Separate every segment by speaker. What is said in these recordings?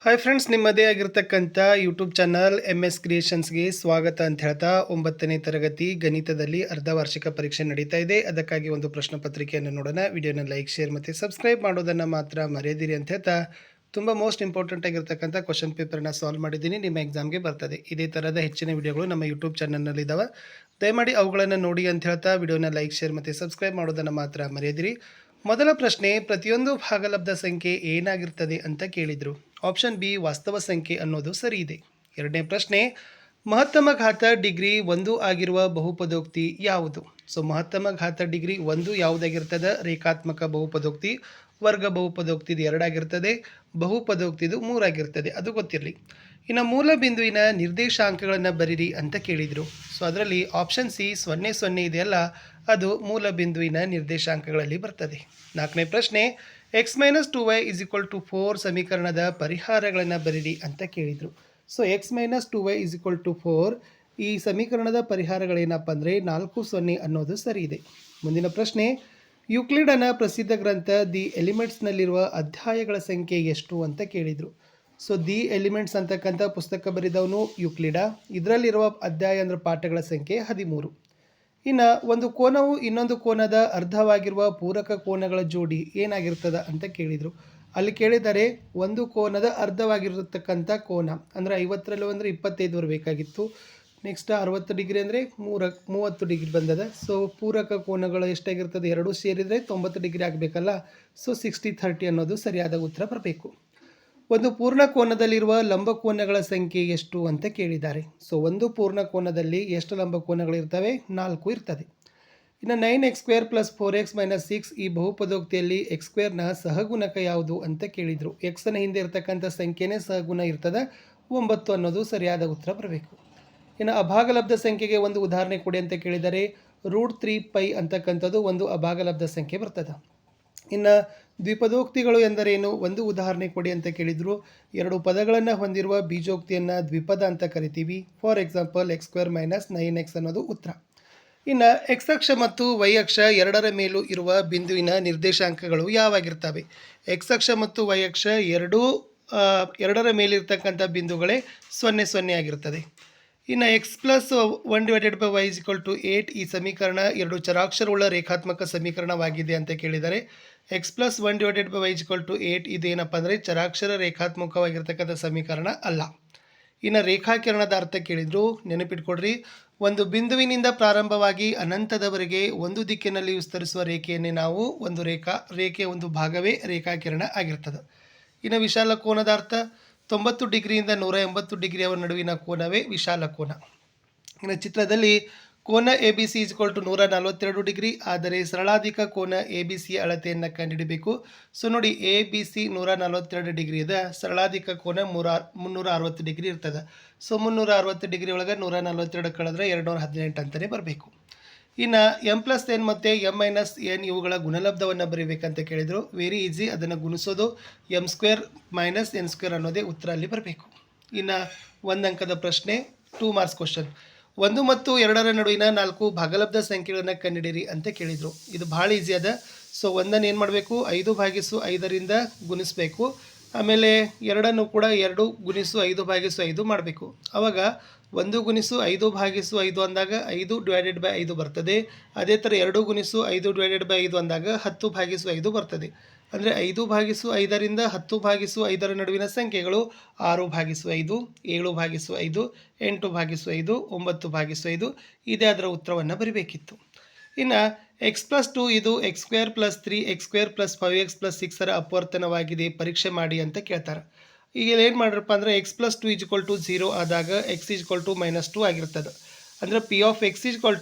Speaker 1: Hi friends, ನಿಮ್ಮದೇ ಆಗಿರ್ತಕ್ಕಂಥ YouTube channel MS ಕ್ರಿಯೇಷನ್ಸ್ಗೆ ಸ್ವಾಗತ ಅಂತ ಹೇಳ್ತಾ 9ನೇ ತರಗತಿ ಗಣಿತದಲ್ಲಿ ಅರ್ಧ ವಾರ್ಷಿಕ ಪರೀಕ್ಷೆ ನಡೀತಾ ಇದೆ. ಅದಕ್ಕಾಗಿ ಒಂದು ಪ್ರಶ್ನೆ ಪತ್ರಿಕೆಯನ್ನು ನೋಡೋಣ. ವಿಡಿಯೋನ ಲೈಕ್, ಶೇರ್ ಮತ್ತು ಸಬ್ಸ್ಕ್ರೈಬ್ ಮಾಡೋದನ್ನು ಮಾತ್ರ ಮರೆಯದಿರಿ ಅಂತ ಹೇಳ್ತಾ ತುಂಬ ಮೋಸ್ಟ್ ಇಂಪಾರ್ಟೆಂಟ್ ಆಗಿರ್ತಕ್ಕಂಥ ಕ್ವಶನ್ ಪೇಪರ್ನ ಸಾಲ್ವ್ ಮಾಡಿದ್ದೀನಿ. ನಿಮ್ಮ ಎಕ್ಸಾಮ್ಗೆ ಬರ್ತದೆ. ಇದೇ ಥರದ ಹೆಚ್ಚಿನ ವಿಡಿಯೋಗಳು ನಮ್ಮ ಯೂಟ್ಯೂಬ್ ಚಾನಲ್ನಲ್ಲಿದ್ದಾವೆ. ದಯಮಾಡಿ ಅವುಗಳನ್ನು ನೋಡಿ ಅಂತ ಹೇಳ್ತಾ ವಿಡಿಯೋನ ಲೈಕ್, ಶೇರ್ ಮತ್ತು ಸಬ್ಸ್ಕ್ರೈಬ್ ಮಾಡೋದನ್ನು ಮಾತ್ರ ಮರೆಯದಿರಿ. ಮೊದಲ ಪ್ರಶ್ನೆ, ಪ್ರತಿಯೊಂದು ಭಾಗಲಬ್ಧ ಸಂಖ್ಯೆ ಏನಾಗಿರ್ತದೆ ಅಂತ ಕೇಳಿದರು. ಆಪ್ಷನ್ ಬಿ ವಾಸ್ತವ ಸಂಖ್ಯೆ ಅನ್ನೋದು ಸರಿ ಇದೆ. ಎರಡನೇ ಪ್ರಶ್ನೆ, ಮಹತ್ತಮ ಘಾತ ಡಿಗ್ರಿ 1 ಆಗಿರುವ ಬಹುಪದೋಕ್ತಿ ಯಾವುದು? ಸೊ ಮಹತ್ತಮ ಘಾತ ಡಿಗ್ರಿ 1 ಯಾವುದಾಗಿರ್ತದೆ? ರೇಖಾತ್ಮಕ ಬಹುಪದೋಕ್ತಿ. ವರ್ಗ ಬಹುಪದೋಕ್ತಿ 2 ಆಗಿರ್ತದೆ. ಬಹುಪದೋಕ್ತಿದು 3 ಆಗಿರ್ತದೆ, ಅದು ಗೊತ್ತಿರಲಿ. ಇನ್ನು ಮೂಲ ಬಿಂದುವಿನ ನಿರ್ದೇಶಾಂಕಗಳನ್ನು ಬರೀರಿ ಅಂತ ಕೇಳಿದರು. ಸೊ ಅದರಲ್ಲಿ ಆಪ್ಷನ್ ಸಿ 0 0 ಇದೆಯಲ್ಲ, ಅದು ಮೂಲ ಬಿಂದುವಿನ ನಿರ್ದೇಶಾಂಕಗಳಲ್ಲಿ ಬರ್ತದೆ. ನಾಲ್ಕನೇ ಪ್ರಶ್ನೆ, x - 2y = 4 ಸಮೀಕರಣದ ಪರಿಹಾರಗಳನ್ನು ಬರೀರಿ ಅಂತ ಕೇಳಿದರು. ಸೊ x - 2y = 4 ಈ ಸಮೀಕರಣದ ಪರಿಹಾರಗಳೇನಪ್ಪ ಅಂದರೆ 4 0 ಅನ್ನೋದು ಸರಿ ಇದೆ. ಮುಂದಿನ ಪ್ರಶ್ನೆ, ಯುಕ್ಲಿಡನ ಪ್ರಸಿದ್ಧ ಗ್ರಂಥ ದಿ ಎಲಿಮೆಂಟ್ಸ್ನಲ್ಲಿರುವ ಅಧ್ಯಾಯಗಳ ಸಂಖ್ಯೆ ಎಷ್ಟು ಅಂತ ಕೇಳಿದರು. ಸೊ ದಿ ಎಲಿಮೆಂಟ್ಸ್ ಅಂತಕ್ಕಂಥ ಪುಸ್ತಕ ಬರೆದವನು ಯುಕ್ಲಿಡ. ಇದರಲ್ಲಿರುವ ಅಧ್ಯಾಯ ಅಂದರೆ ಪಾಠಗಳ ಸಂಖ್ಯೆ 13. ಇನ್ನು ಒಂದು ಕೋನವು ಇನ್ನೊಂದು ಕೋನದ ಅರ್ಧವಾಗಿರುವ ಪೂರಕ ಕೋನಗಳ ಜೋಡಿ ಏನಾಗಿರ್ತದೆ ಅಂತ ಕೇಳಿದರು. ಅಲ್ಲಿ ಕೇಳಿದರೆ ಒಂದು ಕೋನದ ಅರ್ಧವಾಗಿರತಕ್ಕಂಥ ಕೋನ ಅಂದರೆ 50ರಲ್ಲಿ ಅಂದರೆ 25 ಬರಬೇಕಾಗಿತ್ತು. ನೆಕ್ಸ್ಟ್ 60 ಡಿಗ್ರಿ ಅಂದರೆ 30 ಡಿಗ್ರಿ ಬಂದದ. ಸೊ ಪೂರಕ ಕೋನಗಳು ಎಷ್ಟಾಗಿರ್ತದೆ? ಎರಡೂ ಸೇರಿದರೆ 90 ಡಿಗ್ರಿ ಆಗಬೇಕಲ್ಲ. ಸೊ 60-30 ಅನ್ನೋದು ಸರಿಯಾದ ಉತ್ತರ ಬರಬೇಕು. ಒಂದು ಪೂರ್ಣ ಕೋನದಲ್ಲಿರುವ ಲಂಬಕೋನಗಳ ಸಂಖ್ಯೆ ಎಷ್ಟು ಅಂತ ಕೇಳಿದ್ದಾರೆ. ಸೊ ಒಂದು ಪೂರ್ಣ ಕೋನದಲ್ಲಿ ಎಷ್ಟು ಲಂಬಕೋನಗಳಿರ್ತವೆ? 4 ಇರ್ತದೆ. ಇನ್ನು 9x² + 4x - 6 ಈ ಬಹುಪದೋಕ್ತಿಯಲ್ಲಿ x² ಸಹಗುಣಕ ಯಾವುದು ಅಂತ ಕೇಳಿದರು. ಎಕ್ಸ್ನ ಹಿಂದೆ ಇರ್ತಕ್ಕಂಥ ಸಂಖ್ಯೆನೇ ಸಹಗುಣ ಇರ್ತದೆ. 9 ಅನ್ನೋದು ಸರಿಯಾದ ಉತ್ತರ ಬರಬೇಕು. ಇನ್ನು ಅಭಾಗಲಬ್ಧ ಸಂಖ್ಯೆಗೆ ಒಂದು ಉದಾಹರಣೆ ಕೊಡಿ ಅಂತ ಕೇಳಿದರೆ √3π ಅಂತಕ್ಕಂಥದ್ದು ಒಂದು ಅಭಾಗಲಬ್ಧ ಸಂಖ್ಯೆ ಬರ್ತದೆ. ಇನ್ನು ದ್ವಿಪದೋಕ್ತಿಗಳು ಎಂದರೇನು? ಒಂದು ಉದಾಹರಣೆ ಕೊಡಿ ಅಂತ ಕೇಳಿದರು. 2 ಪದಗಳನ್ನು ಹೊಂದಿರುವ ಬೀಜೋಕ್ತಿಯನ್ನು ದ್ವಿಪದ ಅಂತ ಕರಿತೀವಿ. ಫಾರ್ ಎಕ್ಸಾಂಪಲ್ x² - 9x ಅನ್ನೋದು ಉತ್ತರ. ಇನ್ನು x ಅಕ್ಷ ಮತ್ತು y ಅಕ್ಷ ಎರಡರ ಮೇಲೂ ಇರುವ ಬಿಂದುವಿನ ನಿರ್ದೇಶಾಂಕಗಳು ಯಾವಾಗಿರ್ತವೆ? x ಅಕ್ಷ ಮತ್ತು y ಅಕ್ಷ ಎರಡರ ಮೇಲಿರ್ತಕ್ಕಂಥ ಬಿಂದುಗಳೇ 0 0 ಆಗಿರ್ತದೆ. ಇನ್ನು x + 1 / y = 8 ಈ ಸಮೀಕರಣ ಎರಡು ಚರಾಕ್ಷರವುಳ್ಳ ರೇಖಾತ್ಮಕ ಸಮೀಕರಣವಾಗಿದೆ ಅಂತ ಕೇಳಿದರೆ x + 1 / y = 8 ಇದೇನಪ್ಪ ಅಂದರೆ ಚರಾಕ್ಷರ ರೇಖಾತ್ಮಕವಾಗಿರ್ತಕ್ಕಂಥ ಸಮೀಕರಣ ಅಲ್ಲ. ಇನ್ನು ರೇಖಾಕಿರಣದ ಅರ್ಥ ಕೇಳಿದರು. ನೆನಪಿಟ್ಕೊಡ್ರಿ, ಒಂದು ಬಿಂದುವಿನಿಂದ ಪ್ರಾರಂಭವಾಗಿ ಅನಂತದವರೆಗೆ ಒಂದು ದಿಕ್ಕಿನಲ್ಲಿ ವಿಸ್ತರಿಸುವ ರೇಖೆಯನ್ನೇ ನಾವು ಒಂದು ರೇಖೆಯ ಒಂದು ಭಾಗವೇ ರೇಖಾಕಿರಣ ಆಗಿರ್ತದೆ. ಇನ್ನು ವಿಶಾಲ ಕೋನದ ಅರ್ಥ 90 ಡಿಗ್ರಿಯಿಂದ 180 ಡಿಗ್ರಿಯವರ ನಡುವಿನ ಕೋನವೇ ವಿಶಾಲ ಕೋನ. ಇನ್ನು ಚಿತ್ರದಲ್ಲಿ ಕೋನ ABC = 142 ಡಿಗ್ರಿ. ಆದರೆ ಸರಳಾಧಿಕ ಕೋನ ABC ಅಳತೆಯನ್ನು ಕಂಡುಹಿಡಬೇಕು. ಸೊ ನೋಡಿ, ABC 142 ಡಿಗ್ರಿ ಇದೆ, ಸರಳಾಧಿಕ ಕೋನ 360 ಡಿಗ್ರಿ ಇರ್ತದೆ. ಸೊ 360 ಡಿಗ್ರಿ ಒಳಗೆ 142 ಕಳೆದ್ರೆ 218 ಅಂತಲೇ ಬರಬೇಕು. ಇನ್ನು m+n ಮತ್ತು m-n ಇವುಗಳ ಗುಣಲಬ್ಧವನ್ನು ಬರೀಬೇಕಂತ ಕೇಳಿದರು. ವೆರಿ ಈಸಿ, ಅದನ್ನು ಗುಣಿಸೋದು m² - n² ಅನ್ನೋದೇ ಉತ್ತರ ಅಲ್ಲಿ ಬರಬೇಕು. ಇನ್ನು 1 ಅಂಕದ ಪ್ರಶ್ನೆ, 2 ಮಾರ್ಕ್ಸ್ ಕ್ವಶನ್. 1 ಮತ್ತು 2ರ ನಡುವಿನ 4 ಭಾಗಲಬ್ಧ ಸಂಖ್ಯೆಗಳನ್ನು ಕಂಡುಹಿಡಿಯಿರಿ ಅಂತ ಕೇಳಿದರು. ಇದು ಭಾಳ ಈಸಿ ಅದ. ಸೊ 1 ಏನು ಮಾಡಬೇಕು? 5/5ರಿಂದ ಗುಣಿಸಬೇಕು. ಆಮೇಲೆ 2 ಕೂಡ 2 × 5/5 ಮಾಡಬೇಕು. ಆವಾಗ 1 × 5/5 ಅಂದಾಗ 5/5 ಬರ್ತದೆ. ಅದೇ ಥರ 2 × 5/5 ಅಂದಾಗ 10/5 ಬರ್ತದೆ. ಅಂದರೆ 5/5ರಿಂದ 10/5ರ ನಡುವಿನ ಸಂಖ್ಯೆಗಳು 6/5, 7/5, 8/5, 9/5. ಇದೇ ಅದರ ಉತ್ತರವನ್ನು ಬರೀಬೇಕಿತ್ತು. ಇನ್ನು x + 2 ಇದು x² + 3x² + 5x + 6ರ ಅಪವರ್ತನವಾಗಿದೆ, ಪರೀಕ್ಷೆ ಮಾಡಿ ಅಂತ ಕೇಳ್ತಾರೆ. ಈಗ ಏನು ಮಾಡ್ರಪ್ಪ ಅಂದರೆ x + 2 = 0 ಆದಾಗ x = -2 ಆಗಿರ್ತದೆ. ಅಂದರೆ p of x =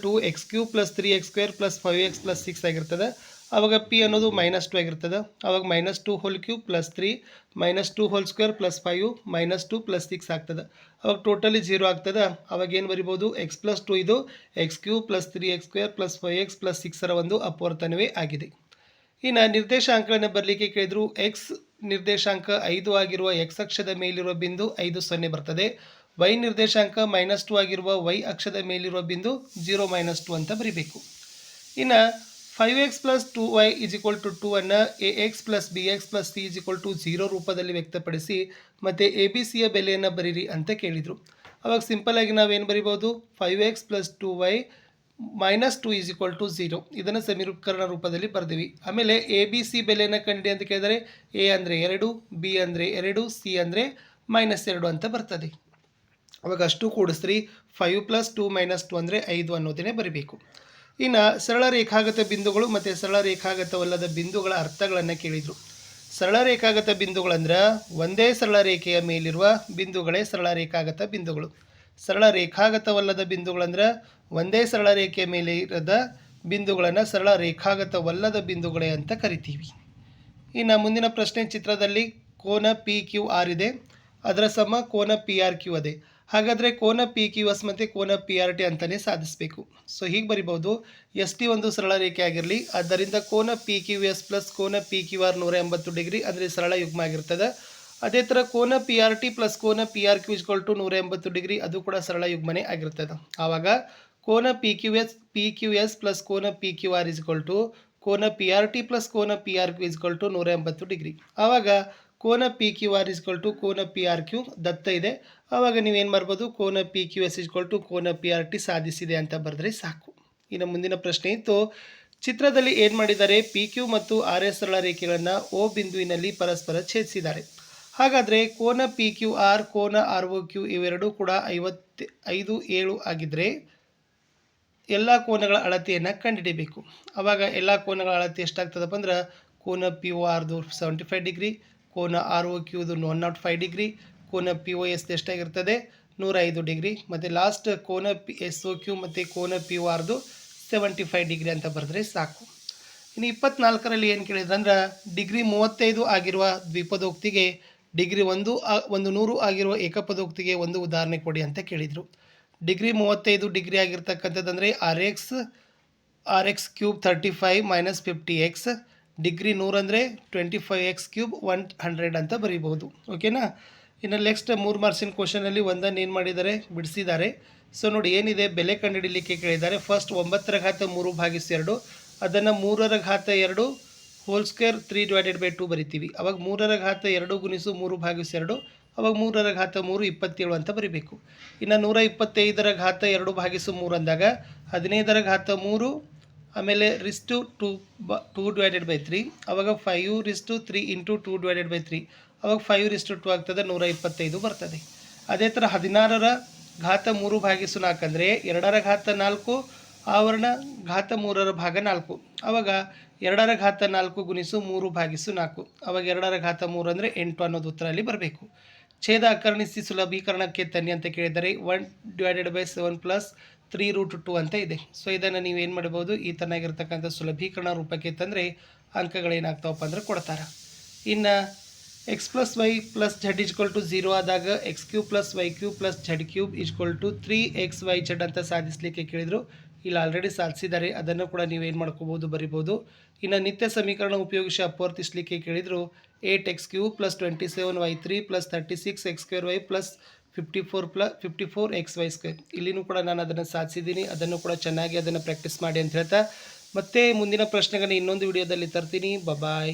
Speaker 1: x³ + 3x² + 5x + 6 ಆಗಿರ್ತದೆ. ಆವಾಗ p ಅನ್ನೋದು -2 ಆಗಿರ್ತದೆ. ಆವಾಗ -2 whole cube + 3 -2 whole square + 5 -2 + 6 ಆಗ್ತದೆ. ಅವಾಗ ಟೋಟಲಿ 0 ಆಗ್ತದೆ. ಅವಾಗ ಏನು ಬರಿಬೋದು? x + 2 ಇದು x³ + 3x² + 5x + 6ರ ಒಂದು ಅಪವರ್ತನವೇ ಆಗಿದೆ. ಇನ್ನು ನಿರ್ದೇಶಾಂಕಗಳನ್ನು ಬರಲಿಕ್ಕೆ ಕೇಳಿದ್ರು. x ನಿರ್ದೇಶಾಂಕ 5 ಆಗಿರುವ x ಅಕ್ಷದ ಮೇಲಿರುವ ಬಿಂದು 5 0 ಬರ್ತದೆ. y ನಿರ್ದೇಶಾಂಕ -2 ಆಗಿರುವ y ಅಕ್ಷದ ಮೇಲಿರುವ ಬಿಂದು 0 - 2 ಅಂತ ಬರಿಬೇಕು. ಇನ್ನು 5x plus 2y is equal to 2 ಅನ್ನು ax plus bx plus c is equal to 0 ರೂಪದಲ್ಲಿ ವ್ಯಕ್ತಪಡಿಸಿ ಮತ್ತು ಎ ಬಿ ಸಿಯ ಬೆಲೆಯನ್ನು ಬರೀರಿ ಅಂತ ಕೇಳಿದರು. ಅವಾಗ ಸಿಂಪಲ್ ಆಗಿ ನಾವೇನು ಬರಿಬೋದು, 5x plus 2y minus 2 is equal to 0 ಇದನ್ನು ಸಮೀಕರಣ ರೂಪದಲ್ಲಿ ಬರ್ತೀವಿ. ಆಮೇಲೆ ಎ ಬಿ ಸಿ ಬೆಲೆಯನ್ನು ಕಂಡು ಅಂತ ಕೇಳಿದರೆ ಎ ಅಂದರೆ 2, ಬಿ ಅಂದರೆ 2, ಸಿ ಅಂದರೆ -2 ಅಂತ ಬರ್ತದೆ. ಅವಾಗ ಅಷ್ಟು ಕೂಡಿಸ್ರಿ 5 ಪ್ಲಸ್ 2 ಮೈನಸ್ 2 ಅಂದರೆ 5 ಅನ್ನೋದನ್ನೇ ಬರೀಬೇಕು. ಇನ್ನು ಸರಳ ರೇಖಾಗತ ಬಿಂದುಗಳು ಮತ್ತು ಸರಳ ರೇಖಾಗತವಲ್ಲದ ಬಿಂದುಗಳ ಅರ್ಥಗಳನ್ನು ಕೇಳಿದರು. ಸರಳ ರೇಖಾಗತ ಬಿಂದುಗಳಂದ್ರೆ ಒಂದೇ ಸರಳ ರೇಖೆಯ ಮೇಲಿರುವ ಬಿಂದುಗಳೇ ಸರಳ ರೇಖಾಗತ ಬಿಂದುಗಳು. ಸರಳ ರೇಖಾಗತವಲ್ಲದ ಬಿಂದುಗಳಂದ್ರೆ ಒಂದೇ ಸರಳ ರೇಖೆಯ ಮೇಲೆ ಇರದ ಬಿಂದುಗಳನ್ನು ಸರಳ ರೇಖಾಗತವಲ್ಲದ ಬಿಂದುಗಳೇ ಅಂತ ಕರಿತೀವಿ. ಇನ್ನು ಮುಂದಿನ ಪ್ರಶ್ನೆ, ಚಿತ್ರದಲ್ಲಿ ಕೋನ ಪಿ ಕ್ಯೂ ಆರ್ ಇದೆ, ಅದರ ಸಮ ಕೋನ ಪಿ ಆರ್ ಕ್ಯೂ ಅದೇ. ಹಾಗಾದರೆ ಕೋನ ಪಿ ಕ್ಯೂ ಎಸ್ ಮತ್ತು ಕೋನ ಪಿ ಆರ್ ಟಿ ಅಂತಲೇ ಸಾಧಿಸಬೇಕು. ಸೊ ಹೀಗೆ ಬರಿಬೋದು, ಎಸ್ ಟಿ ಒಂದು ಸರಳ ರೇಖೆ ಆಗಿರಲಿ, ಆದ್ದರಿಂದ ಕೋನ ಪಿ ಕ್ಯೂ ಎಸ್ ಪ್ಲಸ್ ಕೋನ ಪಿ ಕ್ಯೂ ಆರ್ 180 ಡಿಗ್ರಿ ಅಂದರೆ ಸರಳ ಯುಗ್ಮ ಆಗಿರ್ತದೆ. ಅದೇ ಥರ ಕೋನ ಪಿ ಆರ್ ಟಿ ಪ್ಲಸ್ ಕೋನ P R Q is equal to 180 degree, ಅದು ಕೂಡ ಸರಳ ಯುಗ್ಮನೇ ಆಗಿರ್ತದೆ. ಆವಾಗ ಕೋನ ಪಿ ಕ್ಯೂ ಎಸ್ ಪ್ಲಸ್ ಕೋನ P Q R is equal to ಕೋನ ಪಿ ಆರ್ ಟಿ ಪ್ಲಸ್ ಕೋನ P R Q is equal to 180 degree. ಆವಾಗ ಕೋನ P Q R is equal to ಕೋನ ಪಿ ಆರ್ ಕ್ಯೂ ದತ್ತ ಇದೆ. ಆವಾಗ ನೀವೇನು ಮಾಡ್ಬೋದು, ಕೋನ P Q S is equal to ಕೋನ ಪಿ ಆರ್ ಟಿ ಸಾಧಿಸಿದೆ ಅಂತ ಬರೆದ್ರೆ ಸಾಕು. ಇನ್ನು ಮುಂದಿನ ಪ್ರಶ್ನೆ ಇತ್ತು, ಚಿತ್ರದಲ್ಲಿ ಏನು ಮಾಡಿದ್ದಾರೆ, ಪಿ ಕ್ಯೂ ಮತ್ತು ಆರ್ ಎಸ್ ಸರಳ ರೇಖೆಗಳನ್ನು ಓ ಬಿಂದುವಿನಲ್ಲಿ ಪರಸ್ಪರ ಛೇದಿಸಿದ್ದಾರೆ. ಹಾಗಾದರೆ ಕೋನ ಪಿ ಕ್ಯೂ ಆರ್, ಕೋನ ಆರ್ ಒ ಕ್ಯೂ ಇವೆರಡೂ ಕೂಡ 55, 7 ಆಗಿದ್ದರೆ ಎಲ್ಲ ಕೋನಗಳ ಅಳತೆಯನ್ನು ಕಂಡುಹಿಡಿಯಬೇಕು. ಆವಾಗ ಎಲ್ಲ ಕೋನಗಳ ಅಳತೆ ಎಷ್ಟಾಗ್ತದಪ್ಪ ಅಂದ್ರೆ ಕೋನ ಪಿ ಒ ಆರ್ದು 75 ಡಿಗ್ರಿ, ಕೋನ ಆರ್ ಒ ಕ್ಯೂದು 105 ಡಿಗ್ರಿ, ಕೋನ ಪಿ ಒ ಎಸ್ ಎಷ್ಟಾಗಿರ್ತದೆ 105 ಡಿಗ್ರಿ, ಮತ್ತು ಲಾಸ್ಟ್ ಕೋನ ಪಿ ಎಸ್ ಒ ಕ್ಯೂ ಮತ್ತು ಕೋನ ಪಿ ಒ ಆರ್ದು 75 ಡಿಗ್ರಿ ಅಂತ ಬರೆದ್ರೆ ಸಾಕು. ಇನ್ನು 24ರಲ್ಲಿ ಏನು ಕೇಳಿದ್ರೆ ಅಂದ್ರೆ ಡಿಗ್ರಿ 35 ಆಗಿರುವ ದ್ವಿಪದೋಕ್ತಿಗೆ ಡಿಗ್ರಿ 100 ಆಗಿರುವ ಏಕಪದೋಕ್ತಿಗೆ ಒಂದು ಉದಾಹರಣೆ ಕೊಡಿ ಅಂತ ಕೇಳಿದರು. ಡಿಗ್ರಿ 35 ಡಿಗ್ರಿ ಆಗಿರ್ತಕ್ಕಂಥದ್ದಂದರೆ r x cube 35 minus 50x, degree 100 ಅಂದರೆ 25x ಕ್ಯೂಬ್ 100 ಅಂತ ಬರೀಬಹುದು. ಓಕೆನಾ. ಇನ್ನು ನೆಕ್ಸ್ಟ್ 3 ಮಾರ್ಕ್ಸಿನ ಕ್ವಶನಲ್ಲಿ ಒಂದನ್ನು ಏನು ಮಾಡಿದ್ದಾರೆ, ಬಿಡಿಸಿದ್ದಾರೆ. ಸೊ ನೋಡಿ ಏನಿದೆ, ಬೆಲೆ ಕಂಡುಹಿಡಲಿಕ್ಕೆ ಕೇಳಿದ್ದಾರೆ. ಫಸ್ಟ್ 9/3/2 ಅದನ್ನು 3/2 ಹೋಲ್ ಸ್ಕ್ವೇರ್ 3/2 ಬರಿತೀವಿ. ಅವಾಗ 3/2 ಗುಣಿಸು 3/2, ಅವಾಗ 3/3 27 ಅಂತ ಬರೀಬೇಕು. ಇನ್ನು 125/2 ಅಂದಾಗ 15/3 ಆಮೇಲೆ ರಿಸ್ಟು 2/3, ಅವಾಗ 5/3 ಇಂಟು 2/3, ಅವಾಗ 5/2 ಆಗ್ತದೆ, 125 ಬರ್ತದೆ. ಅದೇ ಥರ 16/3/4 ಅಂದರೆ 2/4 ಆವರಣ ಘಾತ 3/4, ಅವಾಗ 2/4 ಗುಣಿಸು 3/4, ಅವಾಗ 2/3 ಅಂದರೆ 8 ಅನ್ನೋದು ಉತ್ತರ ಅಲ್ಲಿ ಬರಬೇಕು. ಛೇದ ಆಕರ್ಣಿಸಿ ಸುಲಭೀಕರಣಕ್ಕೆ ತನ್ನಿ ಅಂತ ಕೇಳಿದರೆ 1/7 ಪ್ಲಸ್ 3√2 ಅಂತ ಇದೆ. ಸೊ ಇದನ್ನು ನೀವೇನು ಮಾಡ್ಬೋದು, ಈ ತರನಾಗಿರ್ತಕ್ಕಂಥ ಸುಲಭೀಕರಣ ರೂಪಕ್ಕೆ ತಂದರೆ ಅಂಕಗಳೇನಾಗ್ತಾವಪ್ಪ ಅಂದ್ರೆ ಕೊಡ್ತಾರೆ. ಇನ್ನು X plus Y plus Z is equal to 0 ಆದಾಗ X cube plus Y cube plus Z cube is equal to 3xyz ಅಂತ ಸಾಧಿಸಲಿಕ್ಕೆ ಕೇಳಿದರು. ಇಲ್ಲಿ ಆಲ್ರೆಡಿ ಸಾಧಿಸಿದ್ದಾರೆ, ಅದನ್ನು ಕೂಡ ನೀವೇನು ಮಾಡ್ಕೋಬೋದು, ಬರಿಬೋದು. ಇನ್ನು ನಿತ್ಯ ಸಮೀಕರಣ ಉಪಯೋಗಿಸಿ ಅಪವರ್ತಿಸಲಿಕ್ಕೆ ಕೇಳಿದರು. 8x³ plus 27y3 plus 36x² plus 54xy². ಇಲ್ಲಿನೂ ಕೂಡ ನಾನು ಅದನ್ನು ಸಾಧಿಸಿದ್ದೀನಿ, ಅದನ್ನು ಕೂಡ ಚೆನ್ನಾಗಿ ಅದನ್ನು ಪ್ರಾಕ್ಟೀಸ್ ಮಾಡಿ ಅಂತ ಹೇಳ್ತಾ ಮತ್ತೆ ಮುಂದಿನ ಪ್ರಶ್ನೆಗಳನ್ನ ಇನ್ನೊಂದು ವಿಡಿಯೋದಲ್ಲಿ ತರ್ತೀನಿ. ಬಾಯ್.